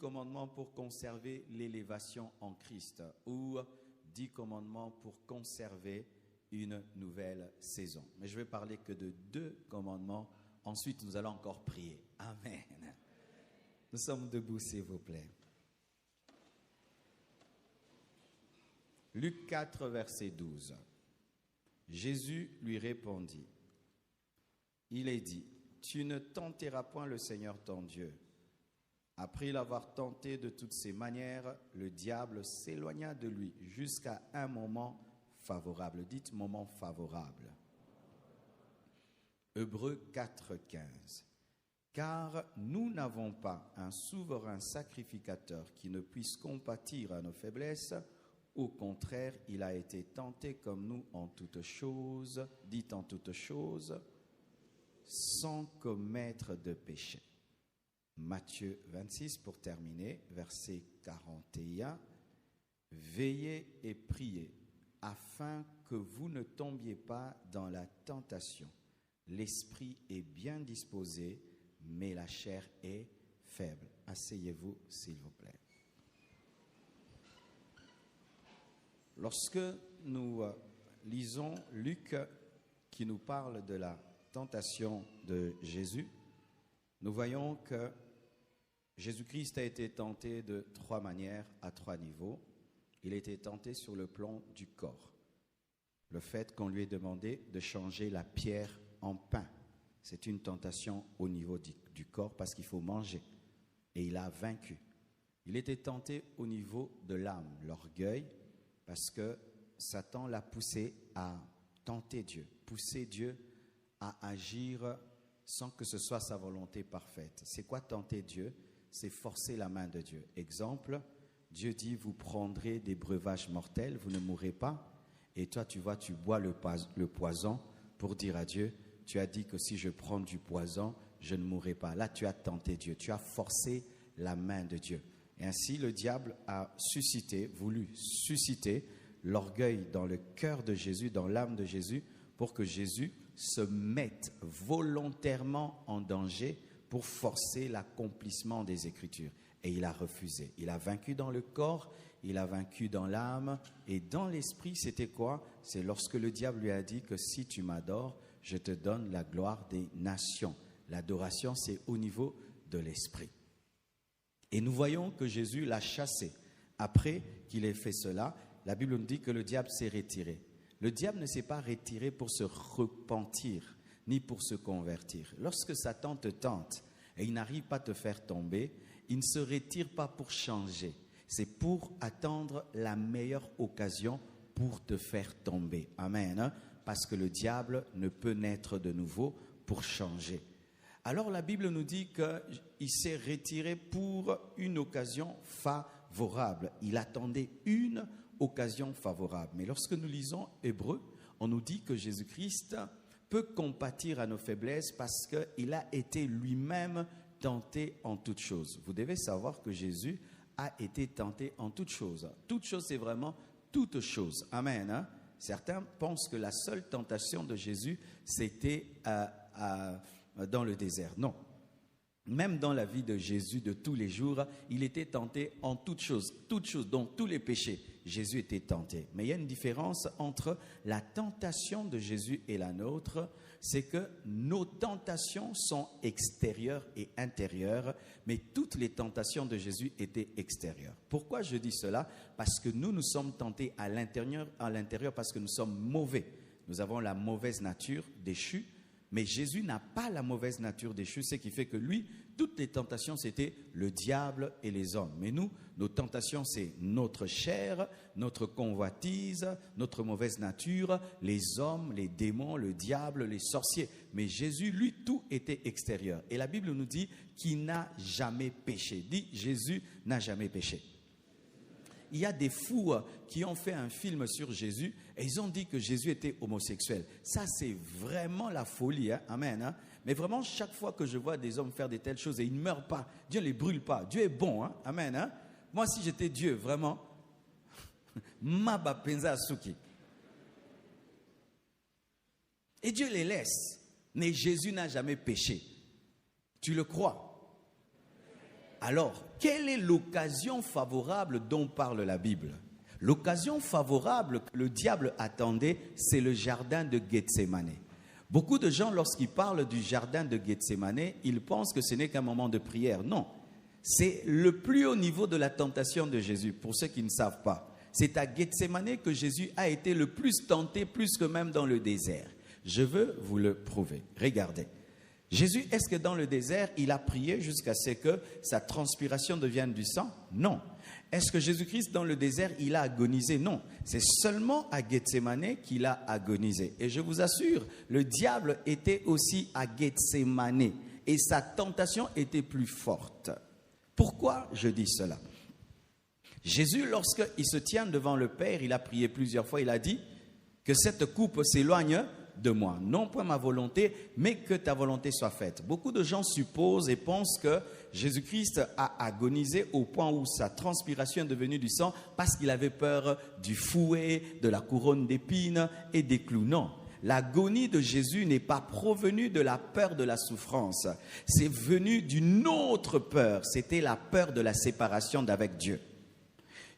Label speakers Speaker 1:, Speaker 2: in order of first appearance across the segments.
Speaker 1: commandements pour conserver l'élévation en Christ ou 10 commandements pour conserver une nouvelle saison. Mais je vais parler que de 2 commandements. Ensuite, nous allons encore prier. Amen. Nous sommes debout, s'il vous plaît. Luc 4, verset 12. Jésus lui répondit, il est dit, tu ne tenteras point le Seigneur ton Dieu. Après l'avoir tenté de toutes ses manières, le diable s'éloigna de lui jusqu'à un moment favorable. Dites moment favorable. Hébreux 4, 15. Car nous n'avons pas un souverain sacrificateur qui ne puisse compatir à nos faiblesses. Au contraire, il a été tenté comme nous en toutes choses, dites en toutes choses, sans commettre de péché. Matthieu 26, pour terminer, verset 41. Veillez et priez, afin que vous ne tombiez pas dans la tentation. L'esprit est bien disposé, mais la chair est faible. Asseyez-vous, s'il vous plaît. Lorsque nous lisons Luc qui nous parle de la tentation de Jésus, nous voyons que Jésus-Christ a été tenté de 3 manières, à 3 niveaux. Il a été tenté sur le plan du corps. Le fait qu'on lui ait demandé de changer la pierre en pain, c'est une tentation au niveau du corps parce qu'il faut manger. Et il a vaincu. Il était tenté au niveau de l'âme, l'orgueil, parce que Satan l'a poussé à tenter Dieu, pousser Dieu à agir sans que ce soit sa volonté parfaite. C'est quoi tenter Dieu? C'est forcer la main de Dieu. Exemple, Dieu dit, vous prendrez des breuvages mortels, vous ne mourrez pas. Et toi, tu vois, tu bois le poison pour dire à Dieu, tu as dit que si je prends du poison, je ne mourrai pas. Là, tu as tenté Dieu, tu as forcé la main de Dieu. Et ainsi, le diable a voulu susciter l'orgueil dans le cœur de Jésus, dans l'âme de Jésus, pour que Jésus se mette volontairement en danger pour forcer l'accomplissement des Écritures. Et il a refusé. Il a vaincu dans le corps, il a vaincu dans l'âme. Et dans l'esprit, c'était quoi? C'est lorsque le diable lui a dit que si tu m'adores, je te donne la gloire des nations. L'adoration, c'est au niveau de l'esprit. Et nous voyons que Jésus l'a chassé. Après qu'il ait fait cela, la Bible nous dit que le diable s'est retiré. Le diable ne s'est pas retiré pour se repentir, ni pour se convertir. Lorsque Satan te tente et il n'arrive pas à te faire tomber, il ne se retire pas pour changer. C'est pour attendre la meilleure occasion pour te faire tomber. Amen. Parce que le diable ne peut naître de nouveau pour changer. Alors la Bible nous dit qu'il s'est retiré pour une occasion favorable. Il attendait une occasion favorable. Mais lorsque nous lisons Hébreux, on nous dit que Jésus-Christ peut compatir à nos faiblesses parce qu'il a été lui-même tenté en toutes choses. Vous devez savoir que Jésus a été tenté en toutes choses. Toute chose, c'est vraiment toute chose. Amen. Certains pensent que la seule tentation de Jésus, c'était dans le désert. Non. Même dans la vie de Jésus de tous les jours, il était tenté en toutes choses, donc tous les péchés. Jésus était tenté. Mais il y a une différence entre la tentation de Jésus et la nôtre, c'est que nos tentations sont extérieures et intérieures, mais toutes les tentations de Jésus étaient extérieures. Pourquoi je dis cela? Parce que nous sommes tentés à l'intérieur parce que nous sommes mauvais. Nous avons la mauvaise nature déchue. Mais Jésus n'a pas la mauvaise nature déchue, ce qui fait que lui, toutes les tentations, c'était le diable et les hommes. Mais nous, nos tentations, c'est notre chair, notre convoitise, notre mauvaise nature, les hommes, les démons, le diable, les sorciers. Mais Jésus, lui, tout était extérieur. Et la Bible nous dit qu'il n'a jamais péché. Dit, Jésus n'a jamais péché. Il y a des fous qui ont fait un film sur Jésus et ils ont dit que Jésus était homosexuel. Ça, c'est vraiment la folie. Hein? Amen. Hein? Mais vraiment, chaque fois que je vois des hommes faire de telles choses et ils ne meurent pas, Dieu ne les brûle pas. Dieu est bon. Hein? Amen. Hein? Moi, si j'étais Dieu, vraiment, Maba Penza Asuki. Et Dieu les laisse. Mais Jésus n'a jamais péché. Tu le crois? Alors, quelle est l'occasion favorable dont parle la Bible? L'occasion favorable que le diable attendait, c'est le jardin de Gethsémane. Beaucoup de gens, lorsqu'ils parlent du jardin de Gethsémane, ils pensent que ce n'est qu'un moment de prière. Non, c'est le plus haut niveau de la tentation de Jésus, pour ceux qui ne savent pas. C'est à Gethsémane que Jésus a été le plus tenté, plus que même dans le désert. Je veux vous le prouver. Regardez. Jésus, est-ce que dans le désert, il a prié jusqu'à ce que sa transpiration devienne du sang? Non. Est-ce que Jésus-Christ, dans le désert, il a agonisé? Non. C'est seulement à Gethsémane qu'il a agonisé. Et je vous assure, le diable était aussi à Gethsémane et sa tentation était plus forte. Pourquoi je dis cela? Jésus, lorsqu'il se tient devant le Père, il a prié plusieurs fois, il a dit que cette coupe s'éloigne de moi. Non point ma volonté, mais que ta volonté soit faite. Beaucoup de gens supposent et pensent que Jésus-Christ a agonisé au point où sa transpiration est devenue du sang parce qu'il avait peur du fouet, de la couronne d'épines et des clous. Non. L'agonie de Jésus n'est pas provenue de la peur de la souffrance. C'est venu d'une autre peur. C'était la peur de la séparation d'avec Dieu.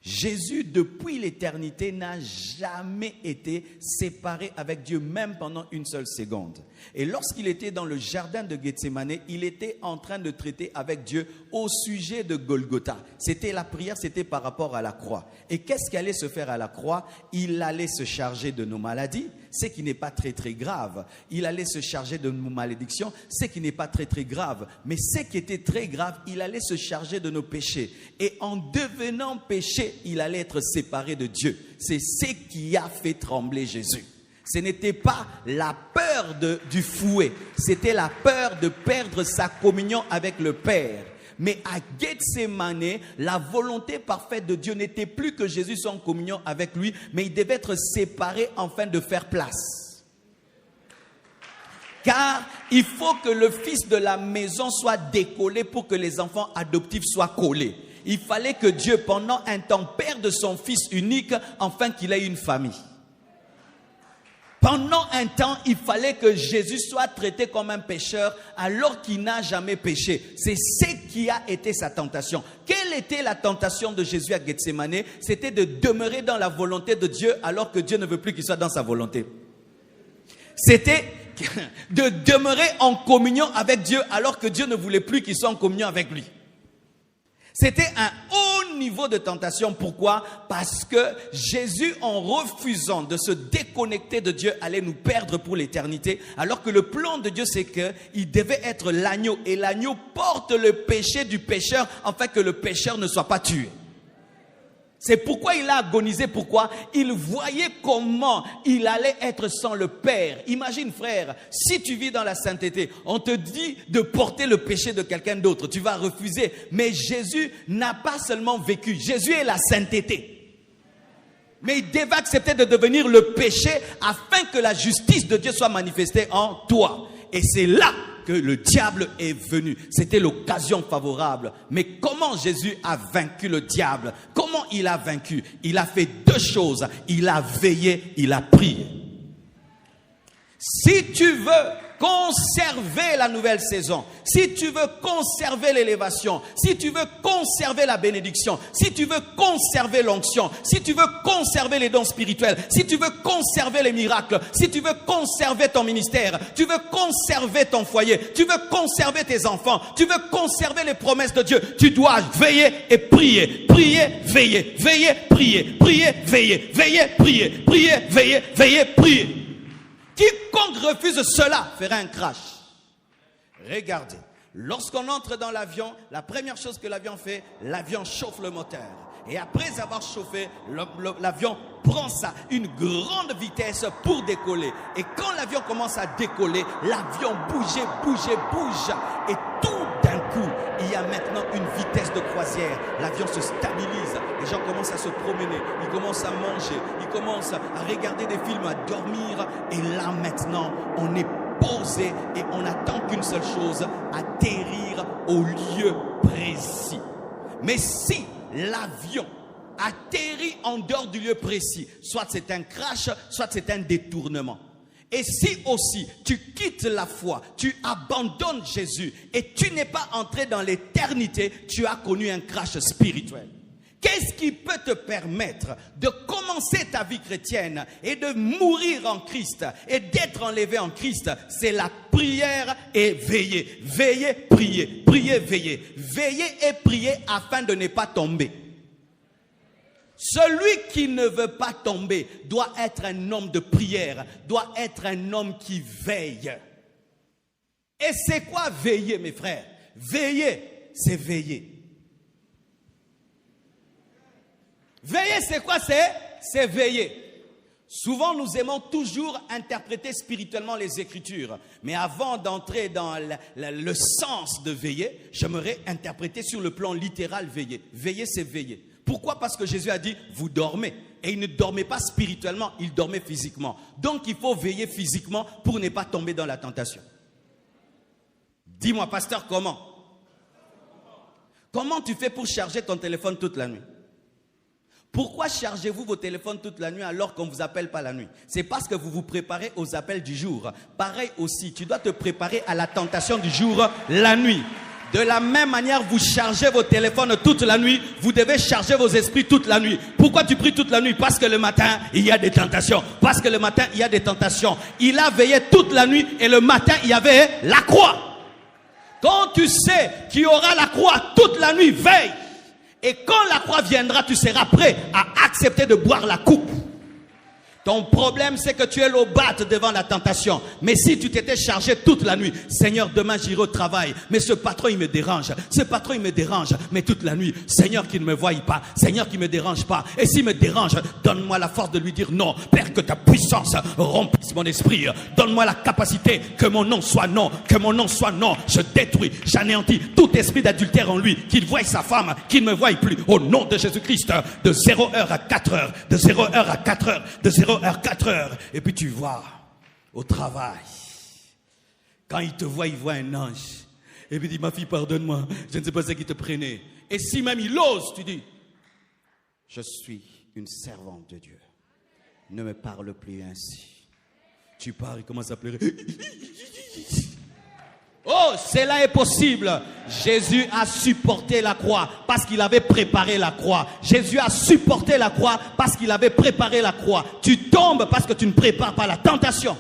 Speaker 1: Jésus, depuis l'éternité, n'a jamais été séparé avec Dieu, même pendant une seule seconde. Et lorsqu'il était dans le jardin de Gethsémane, il était en train de traiter avec Dieu au sujet de Golgotha. C'était la prière, c'était par rapport à la croix. Et qu'est-ce qui allait se faire à la croix? Il allait se charger de nos maladies, ce qui n'est pas très très grave. Il allait se charger de nos malédictions, ce qui n'est pas très très grave. Mais ce qui était très grave, il allait se charger de nos péchés. Et en devenant péché, il allait être séparé de Dieu. C'est ce qui a fait trembler Jésus. Ce n'était pas la peur du fouet, c'était la peur de perdre sa communion avec le Père. Mais à Gethsémane, la volonté parfaite de Dieu n'était plus que Jésus soit en communion avec lui, mais il devait être séparé afin de faire place. Car il faut que le fils de la maison soit décollé pour que les enfants adoptifs soient collés. Il fallait que Dieu, pendant un temps, perde son fils unique afin qu'il ait une famille. Pendant un temps, il fallait que Jésus soit traité comme un pécheur alors qu'il n'a jamais péché. C'est ce qui a été sa tentation. Quelle était la tentation de Jésus à Gethsémane? C'était de demeurer dans la volonté de Dieu alors que Dieu ne veut plus qu'il soit dans sa volonté. C'était de demeurer en communion avec Dieu alors que Dieu ne voulait plus qu'il soit en communion avec lui. C'était un haut niveau de tentation. Pourquoi? Parce que Jésus, en refusant de se déconnecter de Dieu, allait nous perdre pour l'éternité. Alors que le plan de Dieu, c'est qu'il devait être l'agneau. Et l'agneau porte le péché du pécheur, afin que le pécheur ne soit pas tué. C'est pourquoi il a agonisé. Pourquoi? Il voyait comment il allait être sans le Père. Imagine, frère, si tu vis dans la sainteté, on te dit de porter le péché de quelqu'un d'autre. Tu vas refuser. Mais Jésus n'a pas seulement vécu. Jésus est la sainteté. Mais il devait accepter de devenir le péché afin que la justice de Dieu soit manifestée en toi. Et c'est là que le diable est venu. C'était l'occasion favorable. Mais comment Jésus a vaincu le diable? Comment il a vaincu? Il a fait deux choses. Il a veillé, il a prié. Si tu veux conserver la nouvelle saison, si tu veux conserver l'élévation, si tu veux conserver la bénédiction, si tu veux conserver l'onction, si tu veux conserver les dons spirituels, si tu veux conserver les miracles, si tu veux conserver ton ministère, tu veux conserver ton foyer, tu veux conserver tes enfants, tu veux conserver les promesses de Dieu, tu dois veiller et prier, prier, veiller, veiller, prier, prier, veiller, veiller, prier, prier, veiller, veiller, prier. Quiconque refuse cela fera un crash. Regardez, lorsqu'on entre dans l'avion, la première chose que l'avion fait, l'avion chauffe le moteur. Et après avoir chauffé, l'avion prend une grande vitesse pour décoller. Et quand l'avion commence à décoller, l'avion bouge. Et tout d'un coup, il y a maintenant une vitesse de croisière. L'avion se stabilise. Les gens commencent à se promener. Ils commencent à manger. Ils commencent à regarder des films, à dormir. Et là maintenant, on est posé et on n'attend qu'une seule chose, atterrir au lieu précis. Mais si l'avion atterrit en dehors du lieu précis, soit c'est un crash, soit c'est un détournement. Et si aussi tu quittes la foi, tu abandonnes Jésus et tu n'es pas entré dans l'éternité, tu as connu un crash spirituel. Qu'est-ce qui peut te permettre de commencer ta vie chrétienne et de mourir en Christ et d'être enlevé en Christ? C'est la prière et veiller. Veiller, prier. Prier, veiller. Veiller et prier afin de ne pas tomber. Celui qui ne veut pas tomber doit être un homme de prière, doit être un homme qui veille. Et c'est quoi veiller, mes frères? Veiller, c'est veiller. Veiller, c'est quoi? C'est veiller. Souvent, nous aimons toujours interpréter spirituellement les Écritures. Mais avant d'entrer dans le sens de veiller, j'aimerais interpréter sur le plan littéral veiller. Veiller, c'est veiller. Pourquoi? Parce que Jésus a dit, vous dormez. Et il ne dormait pas spirituellement, il dormait physiquement. Donc, il faut veiller physiquement pour ne pas tomber dans la tentation. Dis-moi, pasteur, comment? Comment tu fais pour charger ton téléphone toute la nuit? Pourquoi chargez-vous vos téléphones toute la nuit alors qu'on ne vous appelle pas la nuit? C'est parce que vous vous préparez aux appels du jour. Pareil aussi, tu dois te préparer à la tentation du jour la nuit. De la même manière, vous chargez vos téléphones toute la nuit, vous devez charger vos esprits toute la nuit. Pourquoi tu pries toute la nuit? Parce que le matin, il y a des tentations. Parce que le matin, il y a des tentations. Il a veillé toute la nuit et le matin, il y avait la croix. Quand tu sais qu'il y aura la croix toute la nuit, veille. Et quand la croix viendra, tu seras prêt à accepter de boire la coupe. Ton problème, c'est que tu es l'obate devant la tentation. Mais si tu t'étais chargé toute la nuit, Seigneur, demain j'irai au travail. Mais ce patron, il me dérange. Ce patron, il me dérange. Mais toute la nuit, Seigneur, qu'il ne me voie pas. Seigneur, qu'il ne me dérange pas. Et s'il me dérange, donne-moi la force de lui dire non. Père, que ta puissance remplisse mon esprit. Donne-moi la capacité que mon nom soit non. Que mon nom soit non. Je détruis, j'anéantis tout esprit d'adultère en lui. Qu'il voie sa femme, qu'il ne me voie plus. Au nom de Jésus-Christ, de 0h à 4h. De 0h à 4h. De 0h à 4h. Et puis tu vois au travail, quand il te voit, il voit un ange. Et puis il dit, ma fille, pardonne-moi, je ne sais pas ce qui te prenait. Et si même il ose, tu dis, je suis une servante de Dieu. Ne me parle plus ainsi. Tu pars, il commence à pleurer. Oh, cela est possible. Jésus a supporté la croix parce qu'il avait préparé la croix. Jésus a supporté la croix parce qu'il avait préparé la croix. Tu tombes parce que tu ne prépares pas la tentation.